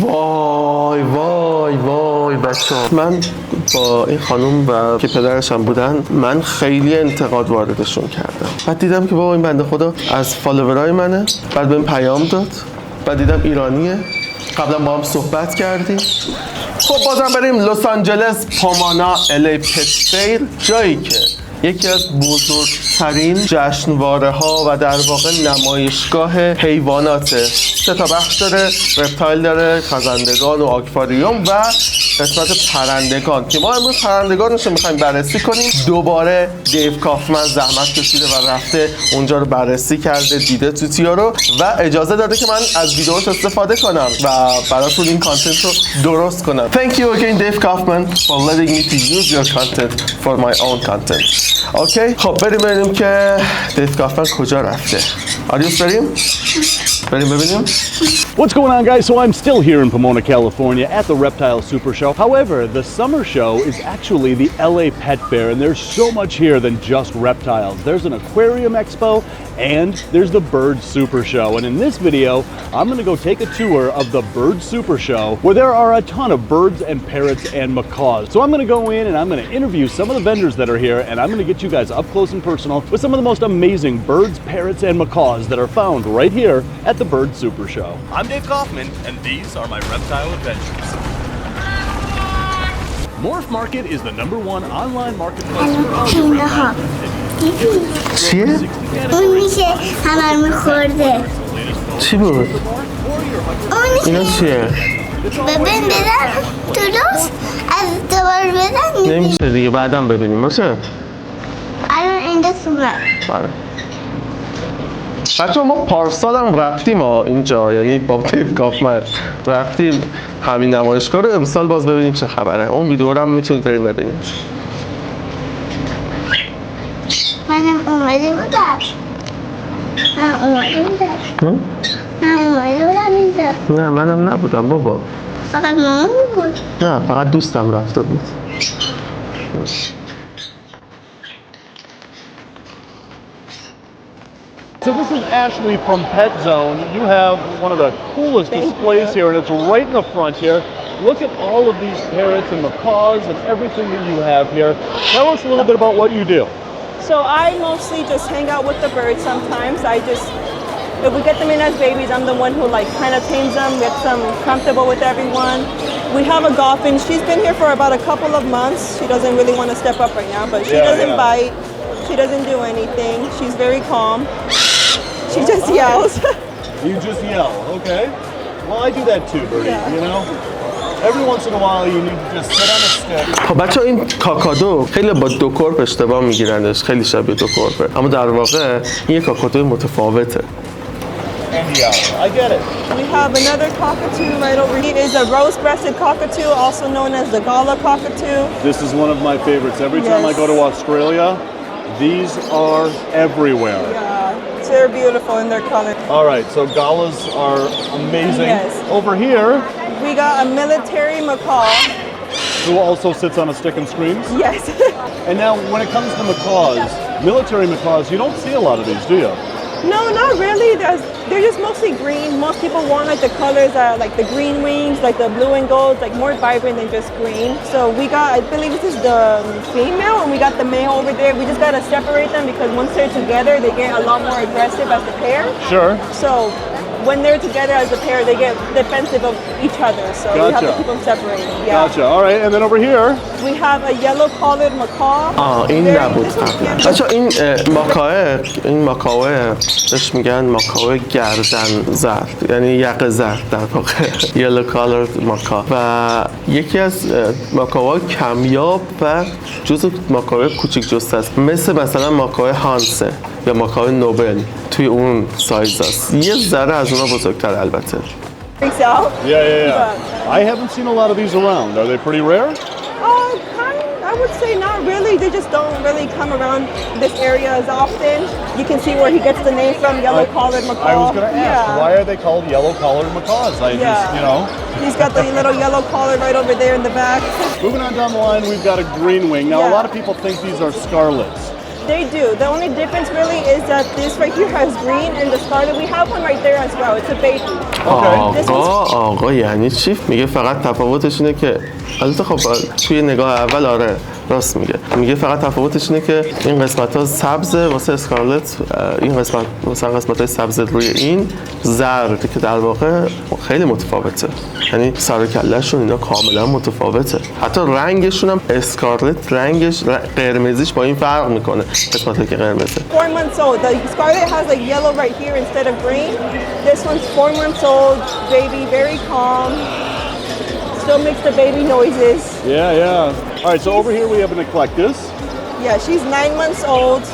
وای وای وای بچه‌ها، من با این خانم و که پدرشم بودن من خیلی انتقاد واردشون کردم. بعد دیدم که بابا این بنده خدا از فالوورای منه، بعد بهم پیام داد، بعد دیدم ایرانیه، قبلا با هم صحبت کردیم. خب بازم بریم لس آنجلس، پومانا، الی پتفیر، جایی که یکی از بزرگترین جشنواره ها و در واقع نمایشگاه حیواناته. 3 تا بخش داره، رپتایل داره، خزندگان و آکواریوم و قسمت پرندگان که ما امروز پرندگانش رو میخوایم بررسی کنیم. دوباره دیو کافمن زحمت کشیده و رفته اونجا رو بررسی کرده، دیده طوطی‌ها رو و اجازه داده که من از ویدیوش استفاده کنم و براتون این کانتنت رو درست کنم. Thank you again Dave Kaufman for letting me to use your content for my own content. اوکی، خب بریم ببینیم که دیو کافمن کجا رفته. آریوس بریم ببینیم. What's going on, guys? So I'm still here in Pomona, California at the Reptile Super Show. However, the summer show is actually the LA Pet Fair, and there's so much here than just reptiles. There's an aquarium expo, and there's the Bird Super Show. And in this video, I'm going to go take a tour of the Bird Super Show, where there are a ton of birds and parrots and macaws. So I'm going to go in and I'm going to interview some of the vendors that are here, and I'm going to get you guys up close and personal with some of the most amazing birds, parrots, and macaws that are found right here at the Bird Super Show. I'm Dave Kaufman, and these are my reptile adventures. Morph Market is the #1 online marketplace for all your reptiles. چیه؟ اون میشه همه میخورده. چی بود؟ اون اینا چیه؟ ببین بدن درست از دوباره بدن نمیشه دیگه، بعدم ببینیم. باشه؟ الان اینجا سومه. بله. بچه ما پارسال هم رفتیم اینجا، یعنی با دیو کافمن رفتیم همین نمایشگاه رو. امسال باز ببینیم چه خبره. اون ویدیو رو هم میتونید بریم ببینید. منم اومده بودم. من اومده بودم اینجا. نه منم نبودم بابا. فقط مامان بود. نه فقط دوستم رفته بود. So this is Ashley from Pet Zone. You have one of the coolest displays here, and it's right in the front here. Look at all of these parrots and macaws and everything that you have here. Tell us a little bit about what you do. So I mostly just hang out with the birds sometimes. If we get them in as babies, I'm the one who kind of tames them, gets them comfortable with everyone. We have a Goffin. She's been here for about a couple of months. She doesn't really want to step up right now, but she doesn't bite. She doesn't do anything. She's very calm. She just yells. You just yell, okay? Well, I do that too, Birdie, you know? Every once in a while you need to just sit on a stick. خب بچه این کاکادو خیلی با دو کورپ اشتباه میگیرنش، خیلی شبیه دو کورپه، اما در واقع این کاکادو متفاوته. And yell, I get it. We have another cockatoo right over here. It is a rose-breasted cockatoo, also known as the Gala cockatoo. This is one of my favorites. Every time I go to Australia, these are everywhere. Yeah, they're beautiful in their color. All right, so galas are amazing. Yes. Over here, We got a military macaw. who also sits on a stick and screams. Yes. And now, when it comes to macaws, military macaws, you don't see a lot of these, do you? No, not really. They're just mostly green. Most people want the colors are the green wings, the blue and gold, more vibrant than just green. So we got, I believe this is the female, and we got the male over there. We just gotta separate them because once they're together, they get a lot more aggressive as a pair. Sure. So when they're together as a pair, they get defensive of each other. So we have to keep them separated. Yeah. Gotcha. All right, and then over here, we have a yellow-collared macaw. این نبود قبلا. بچه این ماکاوه بهش میگن ماکاوه گردن زرد، یعنی یقه زرد در واقع. یلو کالرد ماکا و یکی از ماکاوه کمیاب و جزو ماکاوه کوچیک جسته است، مثلا ماکاوه هانسه یا ماکاوه نوبل توی اون سایز است. یه ذره از اونها بزرگتر البته. Think so? Yeah. I haven't seen a lot of these around. Are they pretty rare? I would say not really. They just don't really come around this area as often. You can see where he gets the name from, yellow-collared macaw. I was going to ask, why are they called yellow-collared macaws? He's got the little yellow collar right over there in the back. Moving on down the line, we've got a green wing. Now, a lot of people think these are scarlets. They do. The only difference really is that this right here has green and the scarlet. We have one right there as well. It's a baby. آقا یعنی چی؟ میگه فقط تفاوتش اینه که البته خب توی نگاه اول آره راست میگه فقط تفاوتش اینه که این قسمت ها سبزه واسه اسکارلت، این قسمت مثلا قسمت های سبز روی این زرد که در واقع خیلی متفاوته، یعنی سر و کله‌شون اینا کاملا متفاوته. حتی رنگشون هم اسکارلت رنگش قرمزیش با این فرق میکنه، قسمتی که قرمزه. 4 months old. The scarlet has like yellow right here instead of green. This one's 4 months old, baby, very calm. Still makes the baby noises. Yeah. All right, so over here we have an eclectus. Yeah, she's 9 months old.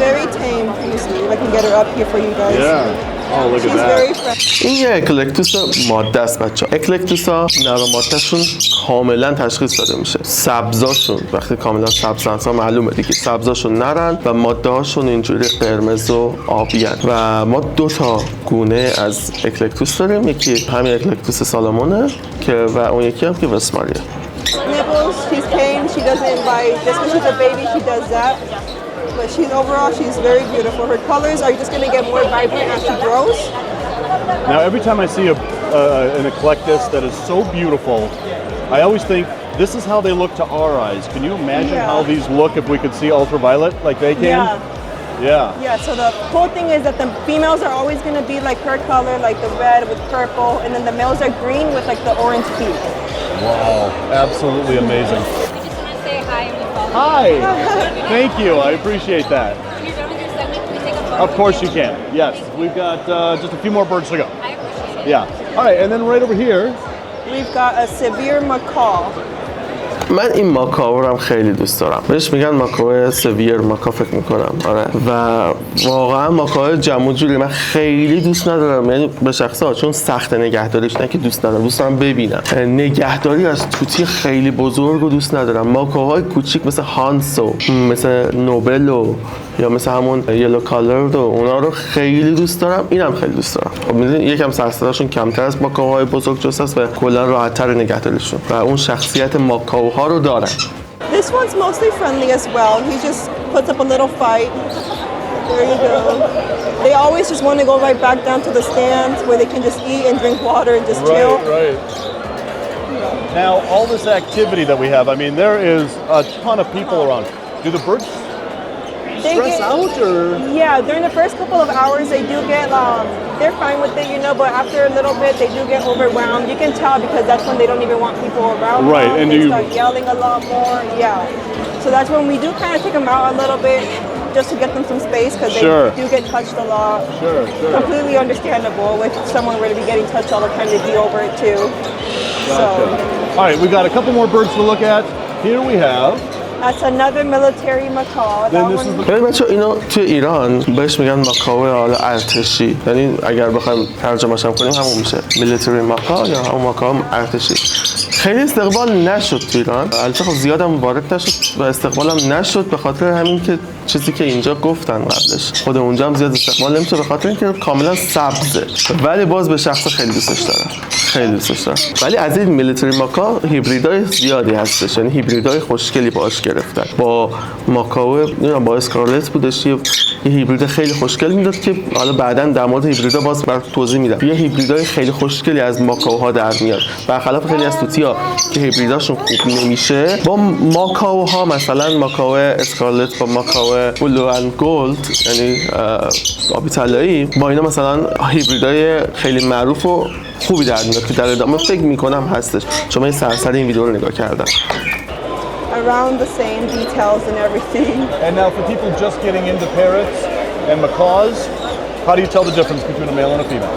Very tame. Let me see if I can get her up here for you guys. Yeah. Oh, look at She's that. very friendly. این یه اکلکتوس ماده است بچه‌ها. اکلکتوس ها نر و ماده‌شون کاملا تشخیص داده میشه. سبزاشون وقتی کاملا سبزن معلومه دیگه سبزاشون نرن و ماده هاشون اینجوری قرمز و آبی هن. و ما 2 تا گونه از اکلکتوس داریم، یکی همین اکلکتوس سالمونه که و اون یکی هم که وسماریه. Nipples, she's tame. She doesn't bite. Just when she's a baby, she does that. But she's very beautiful. Her colors are just going to get more vibrant as she grows. Now, every time I see an eclectus that is so beautiful, I always think this is how they look to our eyes. Can you imagine how these look if we could see ultraviolet like they can? Yeah. So the cool thing is that the females are always going to be like her color, like the red with purple, and then the males are green with like the orange peak. Wow, absolutely amazing. Say hi and we follow. Hi. Thank you. I appreciate that. If you're done with your segment, can we take a photo? Of course you can. Yes, we've got just a few more birds to go. I appreciate it. Yeah. All right, and then right over here. We've got a severe macaw. من این ماکاو رو هم خیلی دوست دارم. بهش میگن ماکاو سویر ماکا فکر میکنم. آره. و واقعا ماکاو جمع جوری من خیلی دوست ندارم، یعنی به شخصه چون سخت نگهداریش، نه که دوست دارم ببینم. نگهداری از طوطی خیلی بزرگ رو دوست ندارم. ماکاوهای کوچیک مثل هانسو، مثل نوبلو یا مثل همون یلو کالرد و اونا رو خیلی دوست دارم. اینم خیلی دوست دارم. خب میدونید یکم سرصداشون کمتر از ماکاوهای بزرگ جس است و کلا راحت‌تر نگهداریشون و اون شخصیت ماکاوها رو دارن. This one's mostly friendly as well. He just puts up a little fight. There you go. They always just want to go right back down to the stands where they can just eat and drink water and just chill. Right. Now, all this activity that we have, I mean, there is a ton of people around. Do the birds stress out or? Yeah, during the first couple of hours they do get, they're fine with it, you know, but after a little bit they do get overwhelmed. You can tell because that's when they don't even want people around. Right, them. and they do you start yelling a lot more, yeah. So that's when we do kind of take them out a little bit just to get them some space because they do get touched a lot. Sure. Completely understandable. If someone were to be getting touched all the time, they'd be over it too. Gotcha. All right, we've got a couple more birds to look at. Here we have. That's another military macaw. Then this is the ببین بچه‌ها اینو توی ایران بهش میگن ماکاو حالا ارتشی، یعنی اگر بخوایم ترجمه‌ش کنیم همون میشه میلیتری ماکا یا همون ماکاو ارتشی. خیلی استقبال نشد تو ایران، البته خب زیادم وارد نشد و استقبالم نشد به خاطر همین که چیزی که اینجا گفتن قبلش، خود اونجا هم زیاد استقبال نمیشه به خاطر اینکه کاملا سبزه، ولی باز به شخص خیلی دوستش دارم. ولی از این میلیتری ماکا هیبریدای زیادی هستش، یعنی هیبریدای خوشگلی باهاش گرفتن. با ماکاو نمیدونم با اسکارلت بودش یه هیبرید خیلی خوشگل میداد که حالا بعداً در مورد هیبریدا باز برات توضیح میدم. یه هیبریدای خیلی خوشگلی از ماکاوها در میاد، برخلاف خیلی از طوطی‌ها که هیبریداشون خوب نمیشه. با ماکاوها مثلا ماکاو اسکارلت با ماکاو بلو اند گولد یعنی آبی طلایی، با اینا مثلا هیبریدای خیلی معروف و خوبی در میاد که در ادامه فکر میکنم هستش، چون من سرسر این ویدیو رو نگاه کردم. Around the same details and everything. And now for people just getting into parrots and macaws, how do you tell the difference between a male and a female?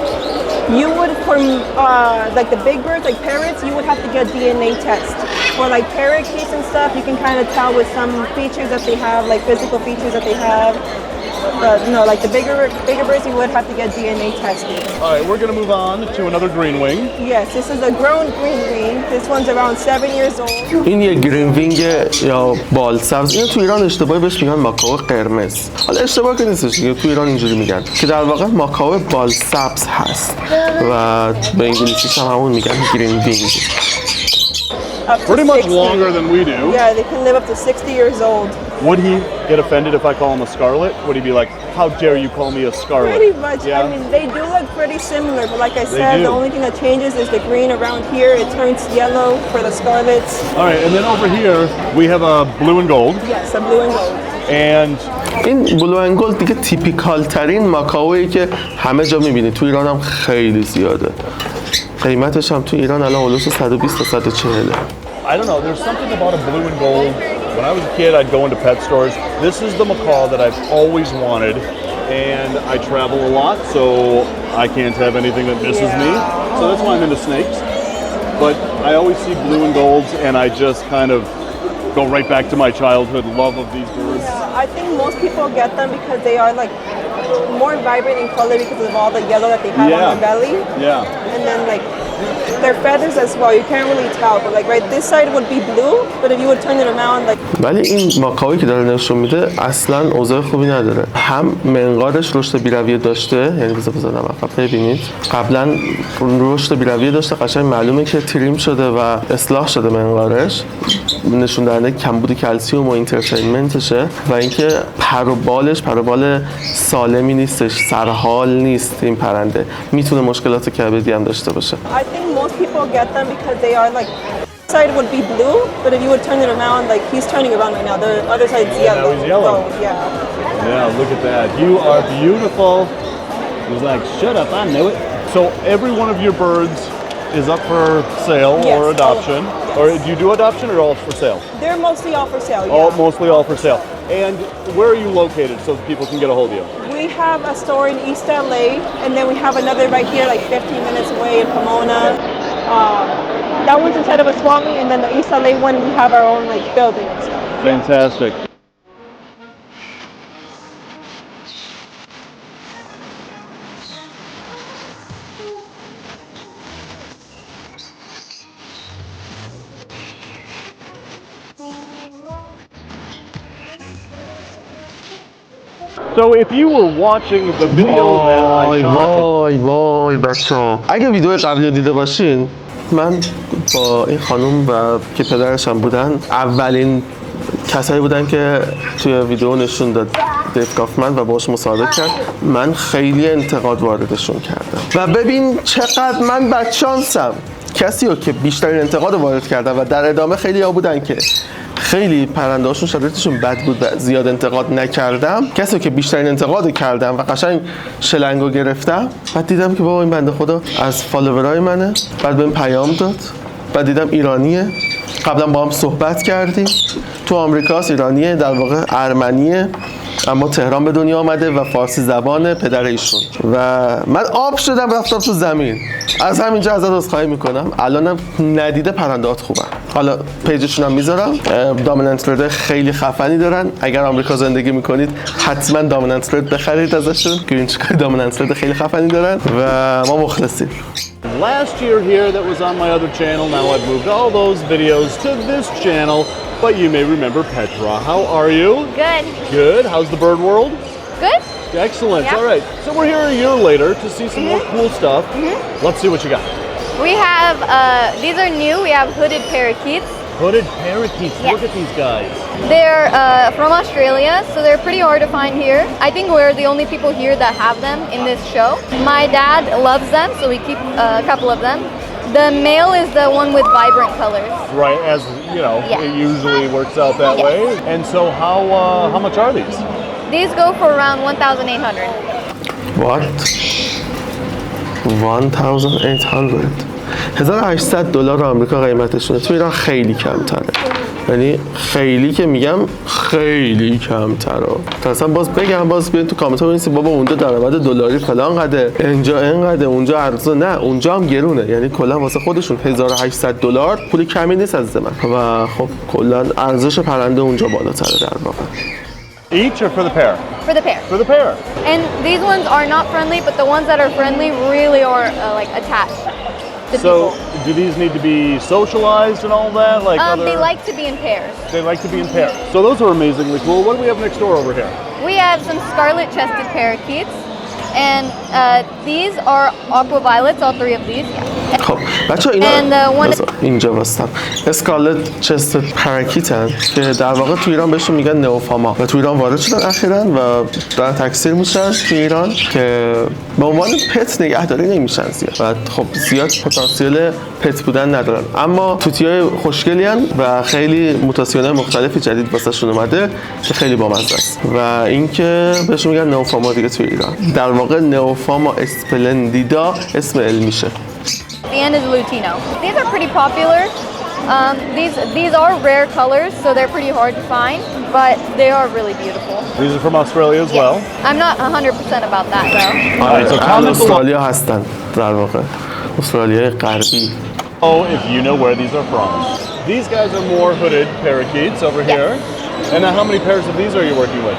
You would, for like the big birds, like parrots, you would have to get DNA test. For like parakeets and stuff, you can kind of tell with some features that they have, like physical features that they have. No, like the bigger birds, you would have to get DNA tested. All right, we're going to move on to another green wing. Yes, this is a grown green wing. This one's around 7 years old. این یه گرین وینگ یا بال سبز، اینو تو ایران اشتباهی بهش میگن ماکاو قرمز. حالا اشتباه که نیستش دیگه، تو ایران اینجوری میگن که در واقع ماکاو بال سبز هست و به انگلیسیش هم همون میگن گرین وینگ. up to Pretty much 60. longer than we do. Yeah, they can live up to 60 years old. Would he get offended if I call him a scarlet? Would he be like, how dare you call me a scarlet? Pretty much. Yeah. I mean, they do look pretty similar, but like I said, do. the only thing that changes is the green around here. It turns yellow for the scarlets. All right, and then over here, we have a blue and gold. Yes, a blue and gold. And این بلو انگل دیگه تیپیکال ترین ماکائویی که همه جا میبینید. تو ایران هم خیلی زیاده. قیمتش هم تو ایران الان حدود 120 تا 140. I don't know, there's something about a blue and gold. When I was a kid, I'd go into pet stores. This is the macaw that I've always wanted. And I travel a lot, so I can't have anything that misses me. So that's why I'm into snakes. But I always see blue and golds, and I just kind of go right back to my childhood love of these birds. Yeah, I think most people get them because they are like more vibrant in color because of all the yellow that they have on their belly. Yeah. And then like their feathers as well, you can't really tell. But like right this side would be blue, but if you would turn it around like ولی این ماکائویی که داره نشون میده اصلا اوضاع خوبی نداره. هم منقارش رشد بی‌رویه داشته، یعنی بذارم عقب ببینید. قبلا رشد بی‌رویه داشته، قشنگ معلومه که تریم شده و اصلاح شده منقارش. نشون دهنده کمبود کلسیوم و اینترتینمنتشه و اینکه پر و بال سالمی نیستش، سرحال نیست این پرنده. میتونه مشکلات کبدی هم داشته باشه. I think most people get them because they are like side would be blue, but if you would turn it around, like he's turning around right now, the other side's yellow. Now he's yellow. So, yeah. Yeah, look at that. You are beautiful. He's like, shut up, I know it. So every one of your birds is up for sale Yes, or adoption. yes. Or do you do adoption or all for sale? They're mostly all for sale, yeah. All, mostly all for sale. And where are you located so that people can get a hold of you? We have a store in East LA, and then we have another right here, like 15 minutes away in Pomona. That one's inside of a swap meet, and then the East LA one, we have our own like building and stuff. Fantastic. So if you were watching the video that I shot, وای بچه‌ها، اگه ویدیو قبلی رو دیده باشین، من با این خانم و که پدرش هم بودن اولین کسایی بودن که توی ویدیو نشون داد دیو کافمن و باهاش مصاحبه کرد. من خیلی انتقاد واردشون کردم و ببین چقدر من بدشانسم. کسی رو که بیشترین انتقاد وارد کردم و در ادامه خیلی ها بودن که خیلی پرنده هاشون شرایطشون بد بود و زیاد انتقاد نکردم. کسی رو که بیشترین انتقاد کردم و قشنگ شلنگو گرفتم، بعد دیدم که بابا این بنده خدا از فالوورای منه، بعد بهم پیام داد، بعد دیدم ایرانیه، قبلا با هم صحبت کردیم، تو آمریکاست، ایرانیه، در واقع ارمنیه، اما تهران به دنیا آمده و فارسی زبانه پدر ایشون. و من آب شدم رفتم تو زمین. از همینجا ازت عذرخواهی میکنم. الانم ندیده پرندهات خوبن. حالا پیجشون هم میذارم. دامیننت رد خیلی خفنی دارن. اگر آمریکا زندگی میکنید حتما دامیننت رد بخرید ازشون. گرینچکای دامیننت رد خیلی خفنی دارن و ما مخلصیم. last year here that was on my other channel, now I've moved all those videos to this channel, but you may remember Petra. How are you? Good. Good. How's the bird world? Good? Excellent. Yeah. All right. So we're here a year later to see some more cool stuff. Let's see what you got. We have, these are new. We have hooded parakeets. Hooded parakeets. Yeah. Look at these guys. They're from Australia, so they're pretty hard to find here. I think we're the only people here that have them in this show. My dad loves them, so we keep a couple of them. The male is the one with vibrant colors. Right, as you know, Yeah. it usually works out that Yes. way. And so how much are these? These go for around 1,800. What? 1,800 $1,800 آمریکا قیمتشونه. تو ایران خیلی کمتره، یعنی خیلی که میگم خیلی کمتره. تا اصلا باز بگم، باز بیاین تو کامنت ها بنویسید بابا اونجا درآمد دلاری فلان قده، اینجا اینقدر، اونجا ارزونه. نه، اونجا هم گرونه، یعنی کلا واسه خودشون $1,800 پول کمی نیست از من. و خب کلا ارزش پرنده اونجا بالاتره در واقع. Each or for the pair? For the pair. For the pair. And these ones are not friendly, but the ones that are friendly really are like attached to So, people. do these need to be socialized and all that? Like They like to be in pairs. They like to be in pairs. So those are amazingly cool. What do we have next door over here? We have some scarlet-chested parakeets, and These are aqua violets, all three of these. خب بچه اینا And, اینجا وستم اسکالت چست پراکیتن که در واقع تو ایران بهشون میگن نئوفاما و تو ایران وارد شدن اخیراً و دارن تکثیر میشن تو ایران که به عنوان پت نگهداری نمیشن زیاد و خب زیاد پتانسیل پت بودن ندارن، اما توتیای خوشگلی هن و خیلی موتاسیون‌های مختلفی جدید واسهشون اومده که خیلی بامزه است و اینکه بهشون میگن نئوفاما دیگه تو ایران. در واقع نئوفاما اسپلندیدا اسم علمیشه. The end is Lutino. These are pretty popular. These are rare colors, so they're pretty hard to find, but they are really beautiful. These are from Australia as well. I'm not 100% about that though. All right, so comment below استرالیا هستن در واقع استرالیای غربی. if you know where these are from. These guys are more hooded parakeets over here. And now how many pairs of these are you working with?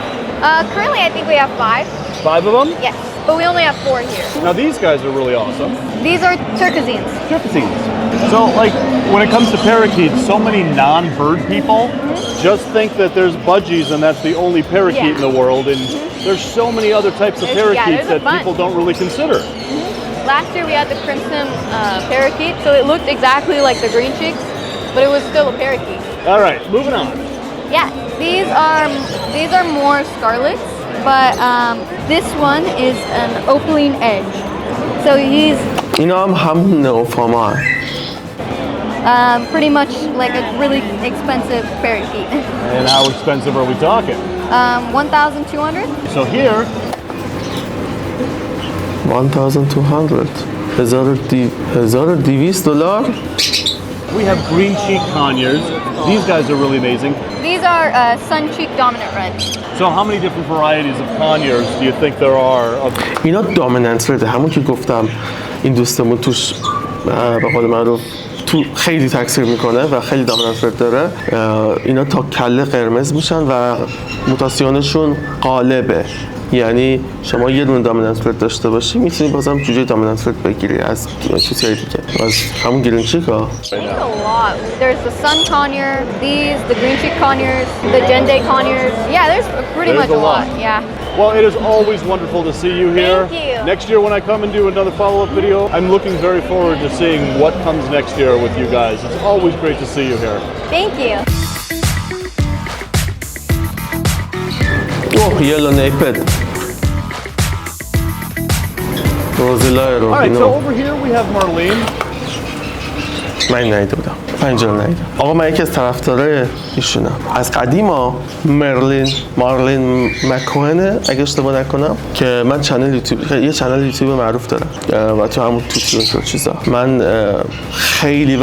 Currently, I think we have 5. 5 of them? Yes, but we only have 4 here. Now these guys are really awesome. These are turquoisines. Turquoisines. So like when it comes to parakeets, so many non-bird people just think that there's budgies and that's the only parakeet in the world, and there's so many other types of parakeets that people don't really consider. Last year we had the crimson parakeet, so it looked exactly like the green cheeks, but it was still a parakeet. All right, moving on. Yeah, these are more scarlets, but this one is an opaline edge. So he's اینا هم نئوفاما pretty much like a really expensive parakeet. And how expensive are we talking? 1,200. So here, 1200 $1,200 we have green cheek conures. These guys are really amazing. These are sun cheek dominant red. So how many different varieties of conures do you think there are? اینا دامیننت رده، همون که گفتم این دوستمون توش به قول معروف تو خیلی تکثیر میکنه و خیلی دامیننت رد داره. اینا تا کله قرمز میشن و موتاسیونشون غالبه، یعنی شما یه دونه دامیننت رد داشته باشی میتونی بازم جوجه دامیننت رد بگیری از چیزهای دیگه، از همون گرین چیکا. A lot. There's the sun conure, these, the green cheek conures, the Gende conures. Yeah, there's pretty much a lot. Yeah. Well, it is always wonderful to see you here. Thank you. Next year when I come and do another follow-up video, I'm looking very forward to seeing what comes next year with you guys. It's always great to see you here. Thank you. Oh, yellow naped. روزیلای رو. All right, so over here we have Marlene. من نیده بودم، اینجا نیده. آقا من یکی از طرفدارای ایشونم. از قدیما مارلین مکوهنه اگه اشتباه نکنم که من یه چنل یوتیوب معروف دارم و تو همون توتی و چیزا. من خیلی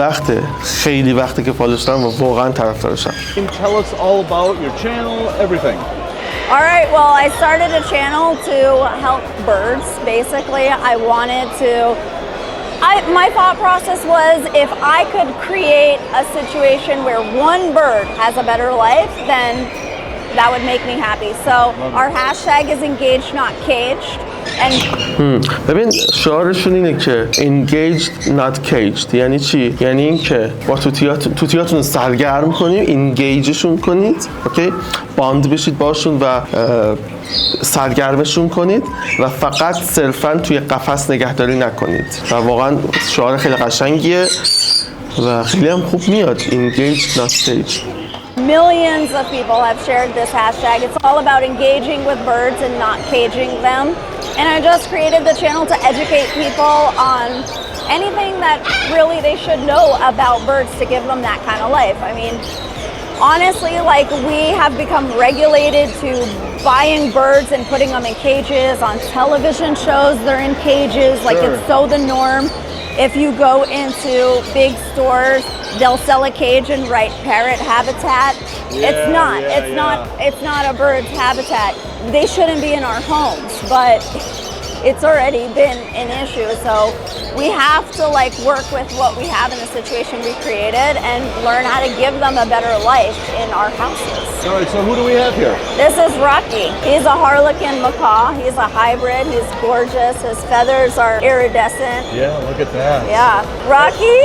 وقته که فالوش دارم و واقعا طرفدارشم. Tell us all about your channel, everything. All right, well, I started a channel to help birds. Basically, I wanted to, my thought process was if I could create a situation where one bird has a better life, then that would make me happy. So our hashtag is engaged, not caged. ببین شعارشون اینه که engaged not caged. یعنی چی؟ یعنی این که با توتیاتون سرگرم کنیم، انگیجشون کنید، اوکی؟ باند بشید باشون و سرگرمشون کنید و فقط صرفاً توی قفس نگهداری نکنید و واقعا شعار خیلی قشنگیه و خیلی هم خوب میاد engaged not caged. Millions of people have shared this hashtag. It's all about engaging with birds and not caging them. And I just created the channel to educate people on anything that really they should know about birds to give them that kind of life. I mean, honestly, like we have become regulated to buying birds and putting them in cages. On television shows, they're in cages. Like it's so the norm. If you go into big stores, they'll sell a cage and write parrot habitat. It's not a bird's habitat. They shouldn't be in our homes, but it's already been an issue. So we have to like work with what we have in the situation we created and learn how to give them a better life in our houses. All right, so who do we have here? This is Rocky. He's a harlequin macaw. He's a hybrid. He's gorgeous. His feathers are iridescent. Yeah, look at that. Yeah. Rocky,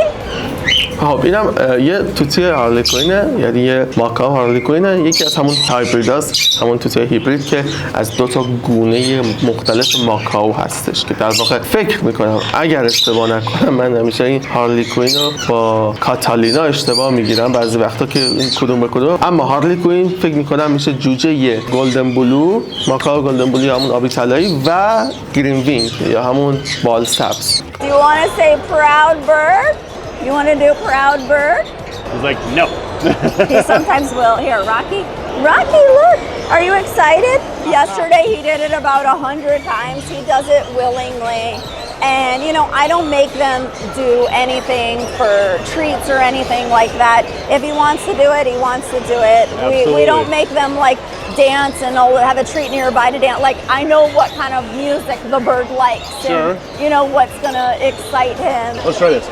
خب اینم یه توتی هارلیکوینه، یعنی یه ماکاو هارلیکوینه، یکی از همون هایبریداست، همون توتی هیبرید که از دو تا گونه مختلف ماکاو هستش که در واقع فکر میکنم اگر اشتباه نکنم من همیشه این هارلیکوین رو با کاتالینا اشتباه میگیرم بعضی وقتا که این کدوم به کدوم، اما هارلیکوین فکر میکنم میشه جوجه یه گلدن بلو، ماکاو گلدن بلو همون آبی طلایی و گرین وینگ یا همون بال سبز. Do you want to say proud bird? You want to do proud bird? He's like, no. He sometimes will. Here, Rocky. Rocky, look. Are you excited? Yesterday he did it about 100 times. He does it willingly. And, you know, I don't make them do anything for treats or anything like that. If he wants to do it, he wants to do it. We don't make them, like, dance and have a treat nearby to dance. Like, I know what kind of music the bird likes. Sure. And, you know, what's going to excite him. Let's try this.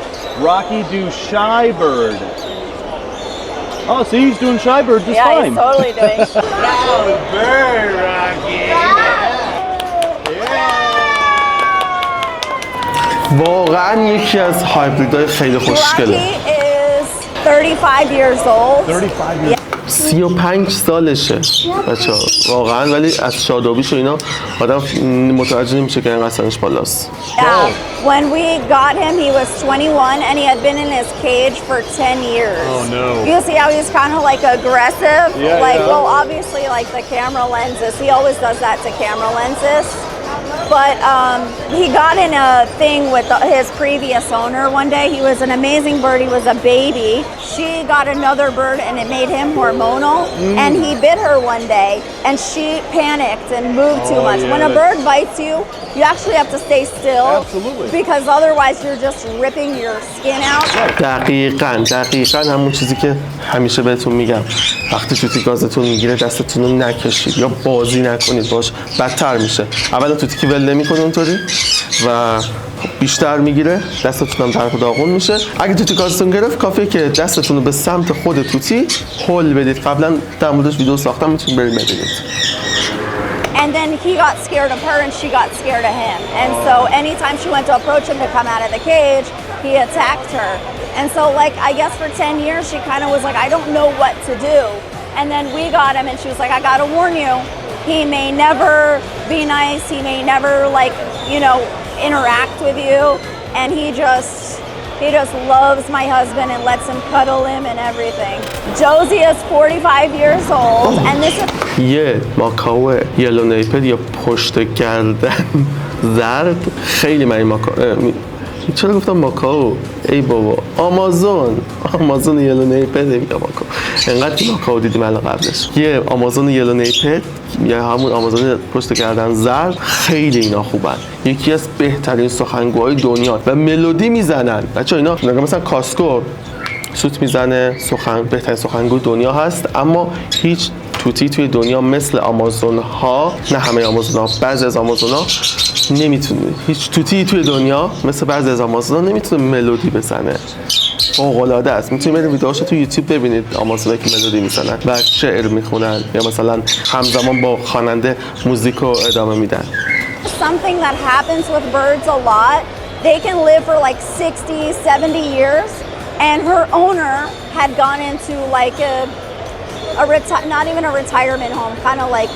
Rocky, do shy bird. Oh, see, he's doing shy bird just Yeah, fine. he's totally doing. Bird, Rocky. واقعا یکی از هایبریدهای خیلی Rocky خوشگله. is 35 years old. 35 years. 35 سالشه بچه‌ها واقعا، ولی از شادابیش و اینا آدم متوجه نمیشه که اینقدر سنش بالاست. Yeah. When we got him, he was 21 and he had been in his cage for 10 years. Oh no. You see how he's kind of like aggressive? Yeah, like, yeah. well, obviously like the camera lenses. He always does that to camera lenses. But he got in a thing with his previous owner one day. He was an amazing bird. He was a baby. She got another bird and it made him hormonal. And he bit her one day and she panicked and moved too much. yeah, When a bird bites you, you actually have to stay still. Absolutely. Because otherwise you're just ripping your skin out. دقیقاً همون چیزی که همیشه بهتون میگم، وقتی توتی گازتون میگیره دستتون رو نکشید یا بازی نکنید باش، بدتر میشه. اولا توتی که ول نمیکنه اونطوری و بیشتر میگیره، دستتون هم طرف داغون میشه. اگه توتی گازتون گرفت کافیه که دستتون رو به سمت خود توتی هل بدید. قبلا در موردش ویدیو ساختم، میتونید برید ببینید. And then he got scared of her and she got scared of him. And so anytime she went to approach him to come out of the cage, he attacked her. And so like, I guess for 10 years, she kind of was like, I don't know what to do. And then we got him and she was like, I gotta warn you, he may never be nice. He may never like, you know, interact with you. And he just loves my husband and lets him cuddle him and everything. Josie is 45 years old and this is یه ماکاو یلو نیپد یا پشت گردن زرد، خیلی من این چرا گفتم ماکاو؟ ای بابا، آمازون یلو نیپد میگم ماکاو. انقدر ماکاو دیدیم الان قبلش. یه آمازون یلو نیپد یا همون آمازون پشت گردن زرد، خیلی اینا خوبن. یکی از بهترین سخنگوهای دنیا و ملودی میزنن. بچه‌ها اینا مثلا کاسکو سوت میزنه، بهترین سخنگو دنیا هست، اما هیچ توتی توی دنیا مثل آمازون ها، نه همه آمازون ها، بعضی از آمازون ها نمیتونه، هیچ توتی توی دنیا مثل بعضی از آمازون ها نمیتونه ملودی بزنه. فوق‌العاده است. میتونید برید ویدیوهاشو تو یوتیوب ببینید، آمازون که ملودی میزنن و شعر میخونن یا مثلا همزمان با خواننده موزیکو ادامه میدن. something that happens with birds a lot. They can live for like 60, 70 years. And her owner had gone into like not even a retirement home, kind of like,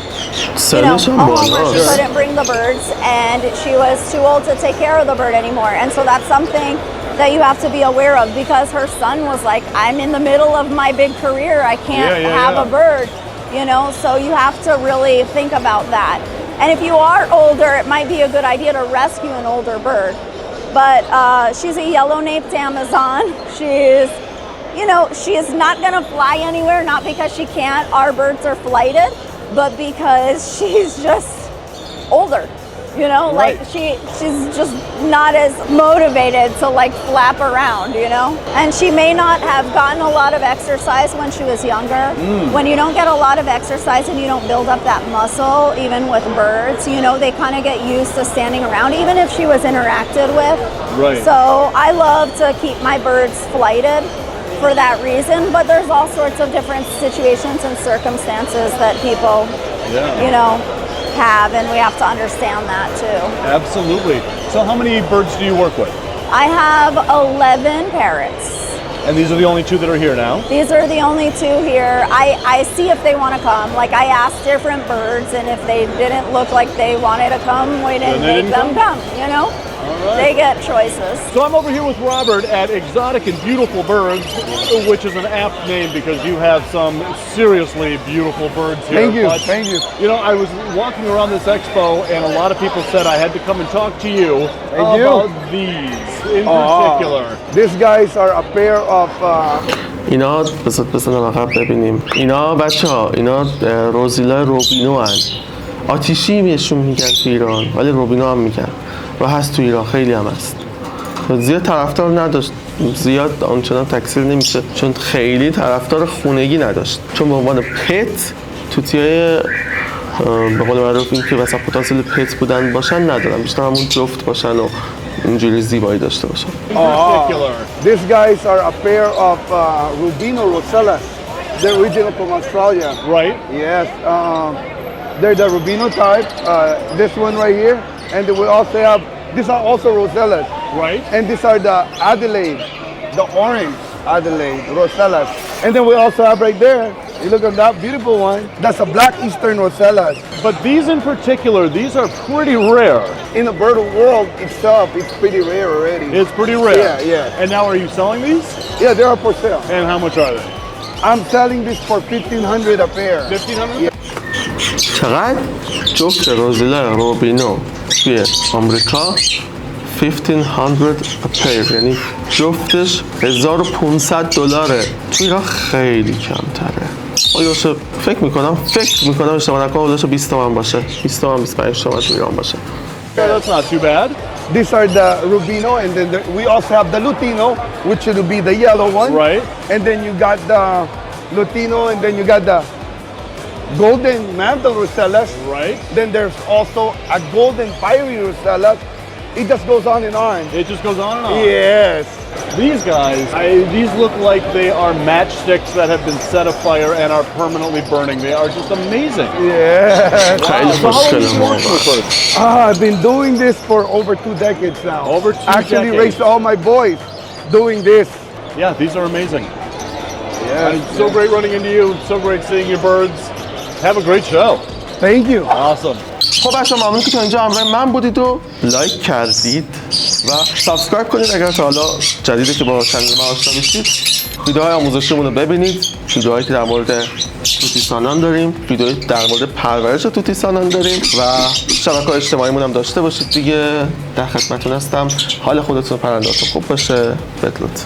you know, a home where she couldn't bring the birds and she was too old to take care of the bird anymore. And so that's something that you have to be aware of, because her son was like, I'm in the middle of my big career, I can't have a bird, you know, so you have to really think about that. And if you are older, it might be a good idea to rescue an older bird. But she's a yellow-naped Amazon. She's, you know, she is not gonna fly anywhere, not because she can't, our birds are flighted, but because she's just older. You know, like she's just not as motivated to like flap around, you know? And she may not have gotten a lot of exercise when she was younger. When you don't get a lot of exercise and you don't build up that muscle, even with birds, you know, they kind of get used to standing around, even if she was interacted with. Right. So I love to keep my birds flighted for that reason, but there's all sorts of different situations and circumstances that people, you know, have, and we have to understand that too. Absolutely. So how many birds do you work with? I have 11 parrots. And these are the only two that are here now? These are the only two here. I see if they want to come. Like I asked different birds, and if they didn't look like they wanted to come, we didn't make them come, you know? Right. They get choices. So I'm over here with Robert at Exotic and Beautiful Birds, which is an apt name because you have some seriously beautiful birds here. Thank you, But, thank you. You know, I was walking around this expo and a lot of people said I had to come and talk to you about these in particular. These guys are a pair of اینا بزنم عقب ببینیم. اینا بچه‌ها اینا روزیلا روبینو هن. آتیشی بهشون میگن تو ایران ولی روبینو هم میگن و هست تو ایران خیلی هم هست. زیاد طرفدار نداشت، زیاد آنچنان تکثیر نمیشه چون خیلی طرفدار خونگی نداشت، چون به عنوان پت توتیای به قول معروف این که مثلا پتانسیل پت بودن باشن ندارن، بیشتر همون جفت باشن و اینجوری زیبایی داشته باشن. These guys are a pair of Rubino Rosellas. They're original from Australia. Right. Yes. They're the Rubino type. This one right here, and then we also have. These are also Rosellas. Right. And these are the Adelaide, the orange Adelaide Rosellas. And then we also have right there. You look at that beautiful one. That's a black Eastern Rosellas. But these in particular, these are pretty rare. In the bird world itself, it's pretty rare already. It's pretty rare. Yeah, yeah. And now are you selling these? Yeah, they are for sale. And how much are they? I'm selling this for $1,500 a pair. 1,500? Yeah. چقدر؟ جفت روزیلا روبینو توی آمریکا $1,500 a pair، یعنی جفتش $1,500. توی ایران خیلی کمتره. حالا فکر میکنم اشتباه نکنم حالا 20 تومن باشه، 20 تومن 25 تومن تو ایران باشه. Yeah, that's not too bad. These are the Rubino, and then we also have the Lutino, which would be the yellow one. Right. And then you got the Lutino, and then you got the golden mantle Rosellas. Right. Then there's also a golden fiery Rosellas. It just goes on and on. It just goes on and on. Yes. These guys, these look like they are matchsticks that have been set afire and are permanently burning. They are just amazing. Yeah. Wow. So how long have you been working with birds? I've been doing this for over 2 decades now. Over 2 Actually decades. raised all my boys doing this. Yeah, these are amazing. Yeah. It's so great running into you. So great seeing your birds. Have a great show. Thank you. Awesome. خب بچه‌ها ممنون که تا اینجا همراه من بودید و لایک کردید و سابسکرایب کنید اگر تا حالا جدیده که با چنل ما آشنا میشید. ویدیوهای آموزشیمون رو ببینید، ویدیوهایی که در مورد توتیسانان داریم، ویدیوهایی در مورد پرورش توتیسانان داریم و شبکه‌های اجتماعیمون هم داشته باشید دیگه. در خدمتتون هستم. حال خودتون و پرنده‌هاتون خوب باشه. بدرود.